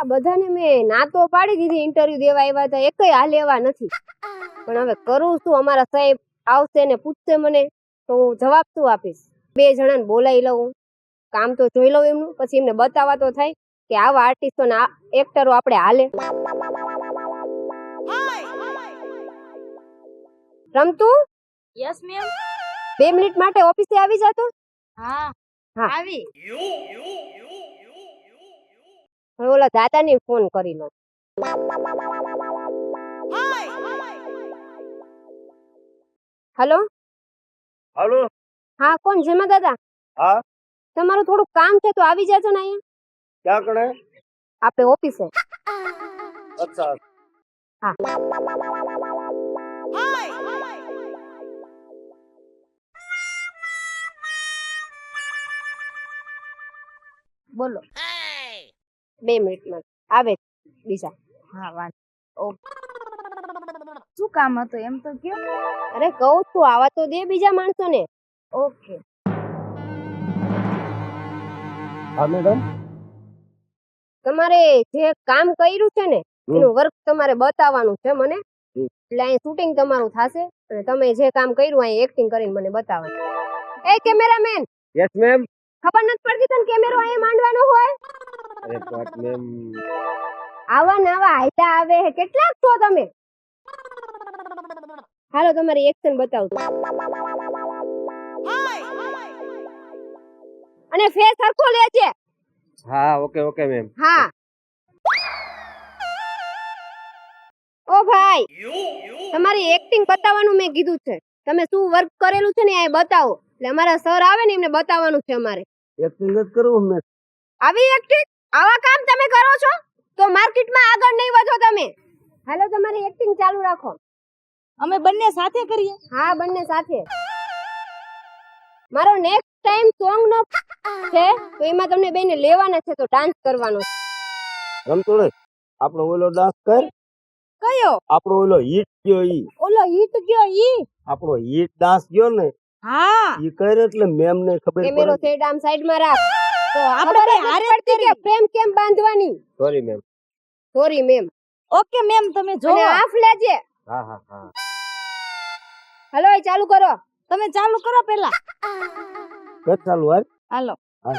આ બધાને મેં ના તો પાડી દીધી ઇન્ટરવ્યુ દેવા આવ્યા હતા, એકય હાલ એવા નથી. પણ હવે કરું શું, અમારા સાહેબ આવશે ને પૂછશે મને તો હું જવાબ શું આપીશ? 2 જણાને બોલાવી લઉં, કામ તો જોઈ લઉં એમનું, પછી એમને બતાવવા તો થાય કે આવા આર્ટિસ્ટો ને એક્ટરો આપણે હાલે. રમતુ, યસ મેમ. 2 મિનિટ માટે ઓફિસે આવી જાતો. હા હા આવી. હવે ઓલા દાદાને ફોન કરી લો. હેલો હાલો. હા, કોણ? જેમાં દાદા? હા, તમારું થોડું કામ છે તો આવી જાજો ને અહીંયા. ક્યાં કણે? આપણે ઓફિસે. અચ્છા. હા. બોલો. 2 મિનિટમાં આવે બીજા. હા વાંધો. શું કામ હતું એમ તો કયો. અરે કહું છું, આવા તો દે બીજા માણસોને. ઓકે. હા મેડમ. તમારે જે કામ કર્યું છે ને એનું વર્ક તમારે બતાવવાનું છે મને. એટલે અહીં શૂટિંગ તમારું થશે અને તમે જે કામ કર્યું અહીં એક્ટિંગ કરીને મને બતાવવાનું. એ કેમેરામેન. Yes ma'am. ખબર નથી પડતી તને કેમેરો અહીંયા માંડવાનો હોય? અરે બટ મેમ. આવા નવા હાઈટા આવે હે, કેટલાક છો તમે? હાલો તમારી એક્શન બતાવું. અને ફેસ સરખો લેજે. હા ઓકે ઓકે મેમ. હા. ઓ ભાઈ, તમારી એક્ટિંગ બતાવવાનું મેં કીધું છે. તમે શું વર્ક કરેલું છે ને એ બતાવો. એટલે અમારા સર આવે ને એમને બતાવવાનું છે અમારે. એક્ટિંગ જ કરું મેમ. આવી એક્ટિંગ, આવા કામ તમે કરો છો તો માર્કેટમાં આગળ નહીં વધો તમે. હાલો તમારી એક્ટિંગ ચાલુ રાખો. અમે બંને સાથે કરીએ. હા, બંને સાથે. મારો નેક્સ્ટ ટાઈમ સોંગ નો છે તો એમાં તમને બેને લેવાના છે તો ડાન્સ કરવાનો છે. રમતોડે આપણો ઓલો ડાન્સ કર. કયો? આપણો ઓલો હિટ ગયો ઈ. ઓલો હિટ ગયો ઈ. આપણો હિટ ડાન્સ ગયો ને હા. ઈ કર એટલે મેમ ને ખબર કેમેરો પડે. સેટ આમ સાઈડ માં રાખ. તો આપણે બે હારે જ પડતી કે કરીએ. ફ્રેમ કેમ બાંધવાની? Sorry ma'am. Sorry ma'am. Okay ma'am તમે જો. અને આફ લેજે. હા હા હા. હાલો એ ચાલુ કરો. તમે ચાલુ કરો પેલા. કર ચાલુ હાલ. હાલો. હાલ.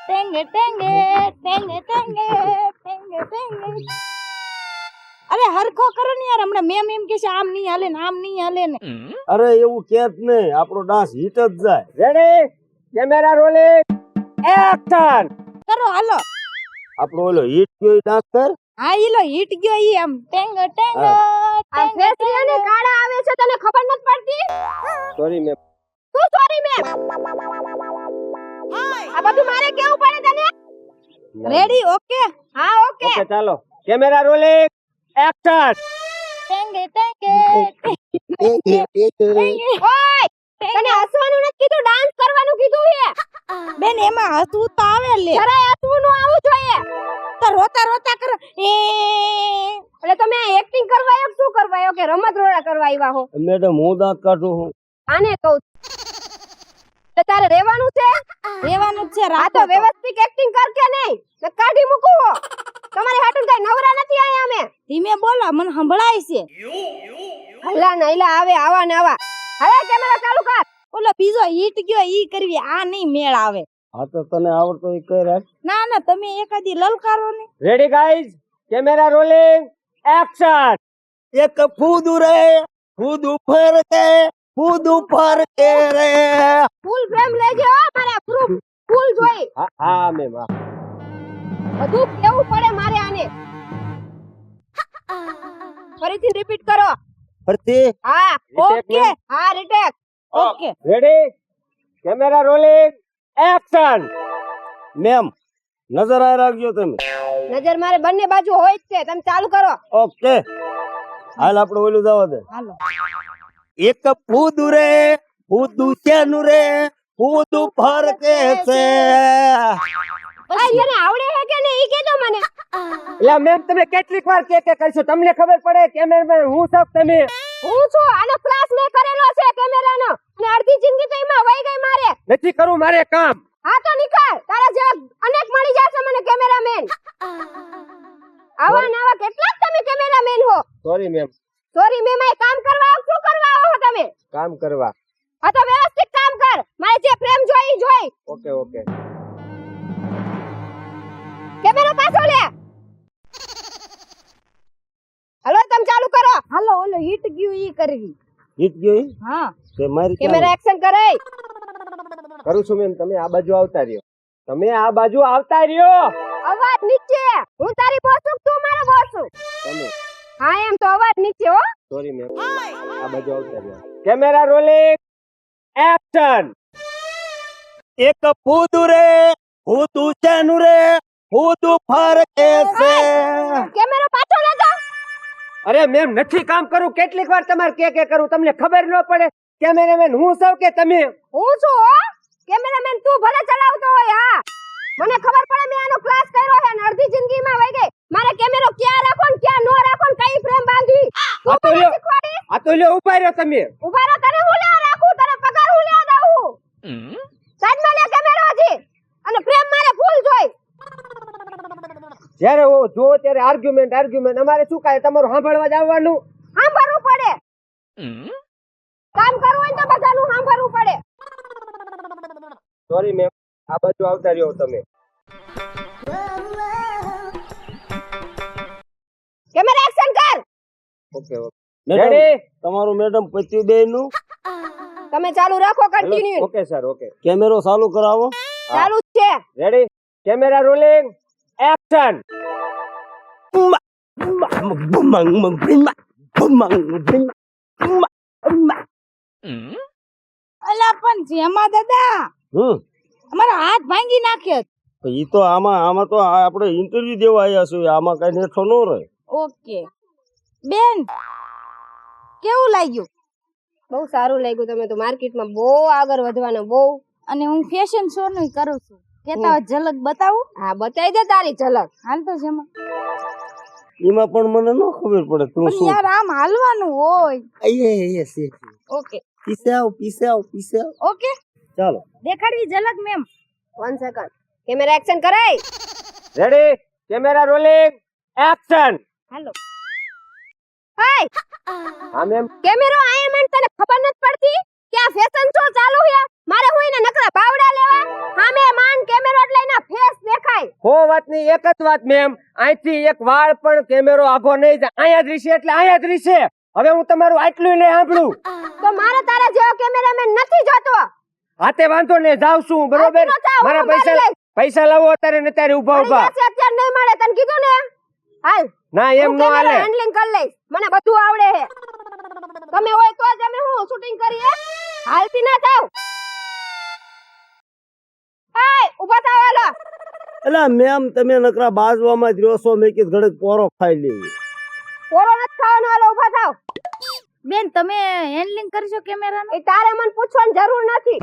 ટેંગે ટેંગે ટેંગે ટેંગે ટેંગે ટેંગે. અરે હરખો કરો ને યાર, હમણાં મેમ એમ કે છે આમ નહીં હાલે ને આમ નહીં હાલે ને. અરે એવું કેત ને, આપણો ડાન્સ હિટ જ જાય. Ready, camera rolling, action. કરો હાલો. આપણો ઓલો હિટ ગયો ઈ ડાન્સ કર. હા ઈલો હિટ ગયો ઈ આમ ટેંગે ટેંગે આ ફેસ ને કાળા આવે છે તને ખબર નથી પડતી? Sorry ma'am. શું સોરી મેમ? આ બધું મારે કેવું પડે તને? Ready okay. હા ઓકે. ઓકે ચાલો, કેમેરા રોલિંગ, એક્શન. ટેંગે ટેંગે ઓય, તને હસવાનું નથી કીધું, ડાન્સ કરવાનું કીધું છે. બેન એમાં હસવું તો આવે લે. જરાય હસવું નું આવું જોઈએ. તો રોતા રોતા કરો. એટલે તમે એક્ટિંગ કરવા આવ્યો કે શું કરવા આવ્યો કે રમત રોડા કરવા આવ્યા હો? મેડમ હું દાંત કાઢું છું. આને કહું એટલે તારે રહેવાનું છે. રેવાનું જ છે. આ તો રાતો વ્યવસ્થિત એક્ટિંગ કર કે નહીં ને કાઢી મૂકું હો. તમારી હાટું કઈ નવરા નથી આયા અમે. ધીમે બોલો મને સંભળાય છે. હલા નઈલા આવે આવા ને આવા. હવે કેમેરા ચાલુ કર. ઓલો બીજો હિટ ગયો ઈ કરવી, આ નહીં મેળ આવે. હા તો તને આવડતો ઈ કર. ના ના તમે એકાદી લલકારો ને. Ready guys, camera rolling, action. એક ફૂદ રે ફૂદ ઉપર કે ફૂદ ઉપર કે રે. ફૂલ ફ્રેમ લેજે હો, મારે પ્રૂફ ફૂલ જોઈ. હા હા મેમ. બધું કેવું પડે મારે આને. ફરીથી રિપીટ કરો. ફરતી. હા ઓકે. હા retake. Okay. Ready, camera rolling, action. Ma'am નજર આ રાખજો તમે. નજર મારે બંને બાજુ હોય જ છે, તમે ચાલુ કરો. ઓકે હાલ આપણે ઓલું જવા દે. હાલો. એક ફૂદ રે ફૂદ ક્યાંનું રે ફૂદ ફરકે છે. આ જેને આવડે છે કે નહીં ઈ કહેજો મને. એટલે મેમ તમે કેટલીક વાર કે કરશો, તમને ખબર પડે કેમેરામેન હું સબ તમે. હું છું આનો ક્લાસ મે કરેલો છે કેમેરાનો અને અડધી જિંદગી તો એમાં વહી ગઈ મારે. નથી કરું મારે કામ. હા તો નીકળ, તારા જેવા અનેક મળી જશે મને કેમેરામેન. આવા નવા કેટલા તમે કેમેરામેન હો? Sorry ma'am. સોરી મેમ, આ કામ કરવા આવો? શું કરવા આવો છો તમે? કામ કરવા. આ તો વ્યવસ્થિત કામ કર. મારે જે ફ્રેમ જોઈ જોઈ. Okay okay. કેમેરો પાછો લે. હાલો તમે ચાલુ કરો. હાલો ઓલો હિટ ગયું ઈ કરવી. જીત ગયો ઈ? હા તે મારી કેમેરા એક્શન કરે. કરું છું મેમ. તમે આ બાજુ આવતા રહ્યો. તમે આ બાજુ આવતા રહ્યો. અવાજ નીચે. હું તારી બોસ છું, તું મારો બોસ છું. તમે હા એમ તો અવાજ નીચે હો. Sorry ma'am. આ બાજુ આવતા રહ્યો. Camera rolling action. એક ફૂદુ રે ફૂદુ ચાનું રે ફૂદુ ફરકે છે. કેમેરો પાછો લેજો. અરે મેમ નથી કામ કરું. કેટલીક વાર તમારે કે કરું તમને ખબર ન પડે. કેમેરામેન હું સૌ કે તમે? હું છું હો. કેમેરામેન તું ભલે ચલાવતો હોય. હા મને ખબર પડે. મેં આનો ક્લાસ કર્યો છે અને અડધી જિંદગીમાં વહી ગઈ. મારે કેમેરો ક્યાં રાખો ને ક્યાં નો રાખો ને કઈ ફ્રેમ બાંધવી તું આ તો મને લ્યો. શીખવાડી. આ તો લ્યો ઉભા રહ્યો તમે. ઉભા રહો. તને હું લેવા રાખું? તને પગાર હું લેવા દઉં? સાઈડમાં લે કેમેરો હજી. અને ફ્રેમ મારે ફૂલ જોઈ. જ્યારે જો ત્યારે આર્ગ્યુમેન્ટ અમારે શું કાય તમારું સાંભળવા જ આવવાનું. સાંભળવું પડે. કામ કરવું હોય તો બધાનું સાંભળવું પડે. Sorry ma'am. આ બાજુ આવતા રહ્યો તમે. કેમેરા એક્શન કર. Okay okay. રેડી? તમારું મેડમ પત્યું બે નું. તમે ચાલુ રાખો કન્ટિન્યુ. Okay sir okay. કેમેરો ચાલુ કરાવો. ચાલુ જ છે. રેડી? Camera rolling action. અલા પણ જેમાં દાદા અમારા હાથ ભાંગી નાખ્યો. ઈ તો આમાં તો આપણે ઇન્ટરવ્યુ દેવા આવ્યા છીએ. આમાં કઈ નેઠો ન રહે. ઓકે બેન કેવું લાગ્યું? બહુ સારું લાગ્યું. તમે તો માર્કેટમાં બહુ આગળ વધવાના બહુ. અને હું ફેશન શો નું કરું છું. કેતા હોય ઝલક બતાવું? હા બતાવી દે તારી ઝલક. હાલ તો જેમાં એમાં પણ મને ન ખબર પડે તું પણ યાર આમ હાલવાનું હોય. ઓકે પીસે આવ. ઓકે ચાલો દેખાડવી ઝલક મેમ. 1 સેકન્ડ. કેમેરા એક્શન કરાય. Ready? Camera rolling action. Hello hi હા મેમ. કેમેરો આયા મને તને ખબર નથી પડતી કે આ ફેશન શો ચાલુ છે. મારે હું એને નકરા પાવડા લેવા. સામે માન કેમેરો એટલે એના ફેસ દેખાય. હો વાતની એક જ વાત મેમ. અહીંથી એક વાળ પણ કેમેરો આઘો નહીં જાય. અહીંયા જ રીશે એટલે અહીંયા જ રીશે. હવે હું તમારું આટલું નહીં સાંભળું. તો મારે તારા જેવો કેમેરામેન નથી જોતો. હાથે વાંધો ને જાવ છું બરોબર. હાથે નતા, હું મારા ગાડી લઈશ. પૈસા લાવો અત્યારે ને અત્યારે ઉભા ઉભા. અહીંયા અત્યારે નહીં મળે તને કીધું ને. હાલ ના એમ નો હાલે. હેન્ડલિંગ કરી લઈશ. મને બધું આવડે છે. તમે હોય તો જ અમે હું શૂટિંગ કરીએ. હાલતી ના થાવ. હાય ઊભા થાવ. હાલો એલા મેમ તમે નકરા બાજવામાં જ રહ્યો છો. મેં કીધું ઘડીક પોરો ખાઈ લેવી. પોરો નથી ખાવાનો. હાલો ઊભા થાવ. બેન તમે હેન્ડલિંગ કરશો કેમેરાનું? એ તારે મને પૂછવાની જરૂર નથી.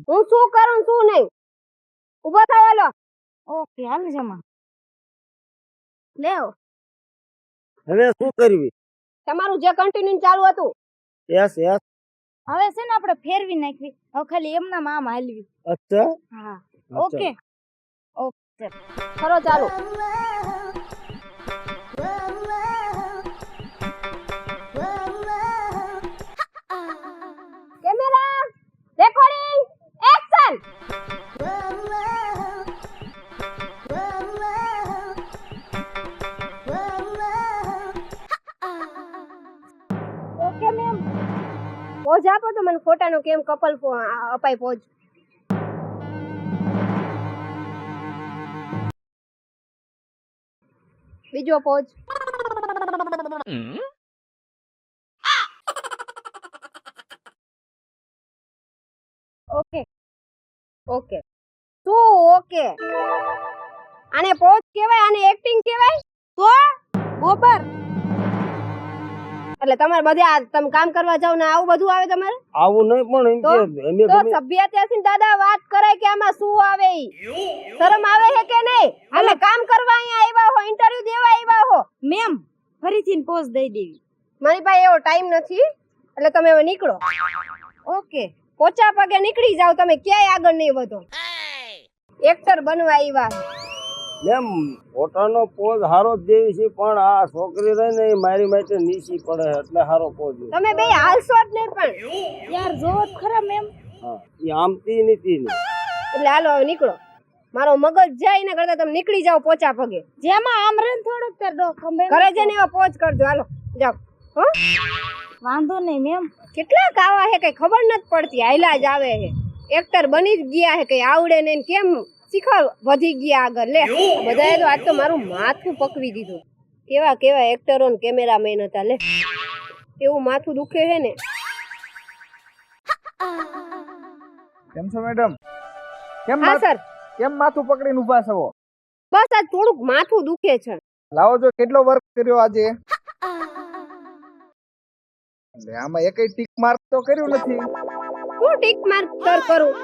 હું શું કરું શું નહીં. ઊભા થાવ. હાલો ઓકે હાલ જેમાં લેવો. હવે શું કરવી? તમારું જે કન્ટિન્યુ ચાલુ હતું. યસ હવે છે ને આપણે ફેરવી નાખવી. હવે ખાલી એમના આમ હાલવી. અચ્છા. હા ઓકે ઓકે કરો ચાલુ. Camera recording action. Okay ma'am. Pose આપો તો મને ફોટાનો કેમ કપલ અપાય પોઝ. બીજો પોઝ. Okay okay. શું ઓકે? આને પોઝ કહેવાય? આને એક્ટિંગ કહેવાય? તો ગોબર એટલે તમારે બધે આ તમે કામ કરવા જાવ ને આવું બધું આવે તમારે? આવું નહીં પણ એમ તો કે અમે તો સભ્યતાથી દાદા વાત કરે કે આમાં શું આવે ઈ. શરમ આવે છે કે નહીં? અમે કામ કરવા અહીંયા આવ્યા હો, ઇન્ટરવ્યુ દેવા આવ્યા હો. મેમ ફરીથી પોઝ દઈ દેવી. મારી પાસે એવો ટાઈમ નથી એટલે તમે હવે નીકળો. ઓકે પોચા પગે નીકળી જાવ. તમે ક્યાંય આગળ નહીં વધો. એક્ટર બનવા આવ્યા. એમ ફોટાનો પોઝ હારો જ દેવી છે પણ આ છોકરી રહી ને એ મારી માટે નીચી પડે એટલે હારો પોઝ દેવી. તમે બે હાલશો જ નહીં પણ યાર જોવો તો ખરા મેમ. હા એ આમતી નીતિ ની. એટલે હાલો હવે નીકળો. મારો મગજ જાય ને કરતા તમે નીકળી જાઓ પોચા પગે. જેમાં આમ રે થોડુંક તે ડો ખંભે ઘરે જઈને એવા પોચ કરજો. હાલો જાઓ. હો વાંધો નહીં મેમ. કેટલા કાવા હે કઈ ખબર નથી પડતી. હાયલા જ આવે હે. એક્ટર બની જ ગયા હે કઈ આવડે ને કેમ શીખવા વધી ગયા આગળ. લે બધાએ તો આજ તો મારું માથું પકવી દીધું. કેવા કેવા એક્ટરો ને કેમેરામેન હતા. લે એવું માથું દુખે હે ને. કેમ છો મેડમ? કેમ હા સર, કેમ માથું પકડીને ઊભા છો? બસ આજ થોડુંક માથું દુખે છે. લાવો જો કેટલો વર્ક કર્યો આજે. એટલે આમાં એકય ટીક માર્ક તો કર્યું નથી. હું ટીક માર્ક સર કરું?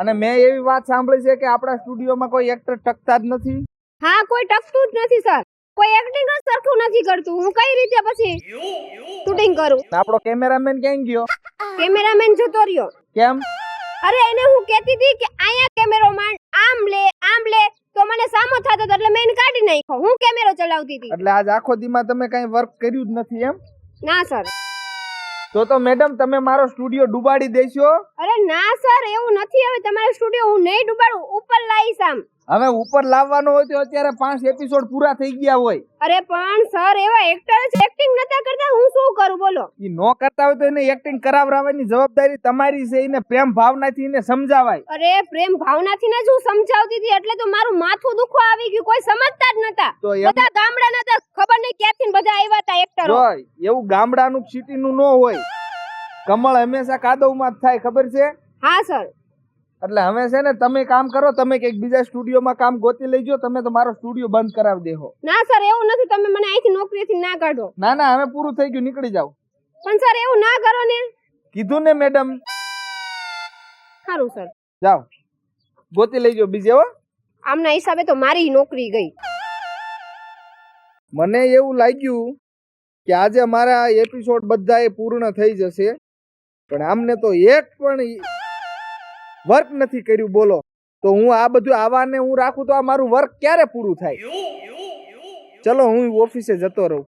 અને મેં એવી વાત સાંભળી છે કે આપણા સ્ટુડિયોમાં કોઈ એક્ટર ટકતા જ નથી. હા, કોઈ ટકતું જ નથી સર. કોઈ એક્ટિંગ જ સરખું નથી કરતું. હું કઈ રીતે પછી શૂટિંગ કરું? ને આપણો કેમેરામેન ક્યાં ગયો? કેમેરામેન જતો રહ્યો. કેમ? અરે એને હું કહેતી હતી કે અહીંયા કેમેરો માં આમ લે તો મને સામો થતો હતો એટલે મેં એને કાઢી નાખ્યો. હું કેમેરો ચલાવતી હતી. એટલે આજ આખો દીમાં તમે કઈ વર્ક કર્યું જ નથી એમ? ના સર. તો મેડમ તમે મારો સ્ટુડિયો ડૂબાડી દેશો. અરે ના સર, એવું નથી. હવે તમારો સ્ટુડિયો હું નહીં ડૂબાડું, ઉપર લાવીશ. આમ હવે ઉપર લાવવાનો હોય તો અત્યારે 5 એપિસોડ પૂરા થઈ ગયા હોય. અરે પણ સર એવા એક્ટર એક્ટિંગ નતા કરતા, હું શું કરું બોલો? ઈ નો કરતા હોય તો એને એક્ટિંગ કરાવવાની જવાબદારી તમારી છે. એને પ્રેમ ભાવનાથી એને સમજાવાય. અરે પ્રેમ ભાવનાથી ને જ હું સમજાવતી હતી એટલે તો મારું માથું દુખવા આવી ગયું. કોઈ સમજતા જ નતા. તો એમ બધા ગામડા નતા, ખબર નહીં ક્યાંથી બધા આવ્યા હતા એક્ટરો. જો એવું ગામડાનું સિટીનું નો હોય. કમળ હંમેશા કાદવમાં જ થાય, ખબર છે? હા સર. એટલે હવે છે ને તમે કામ કરો, તમે કઈક બીજા સ્ટુડિયોમાં કામ ગોતી લેજો. તમે તો મારો સ્ટુડિયો બંધ કરાવી દેહો. ના સર, એવું નથી. તમે મને અહીંથી નોકરીથી ના કાઢો. ના ના, હવે પૂરું થઈ ગયું, નીકળી જાવ. પણ સર એવું ના કરો ને. કીધું ને મેડમ. સારું સર, જાઓ ગોતી લેજો બીજે. હો આમના હિસાબે તો મારી નોકરી ગઈ. મને એવું લાગ્યું કે આજે મારા એપિસોડ બધાએ પૂર્ણ થઈ જશે, પણ આમને તો એક પણ વર્ક નથી કર્યું. બોલો તો હું આ બધું આવાને હું રાખું તો આ મારું વર્ક ક્યારે પૂરું થાય? ચલો હું ઓફિસે જતો રહું.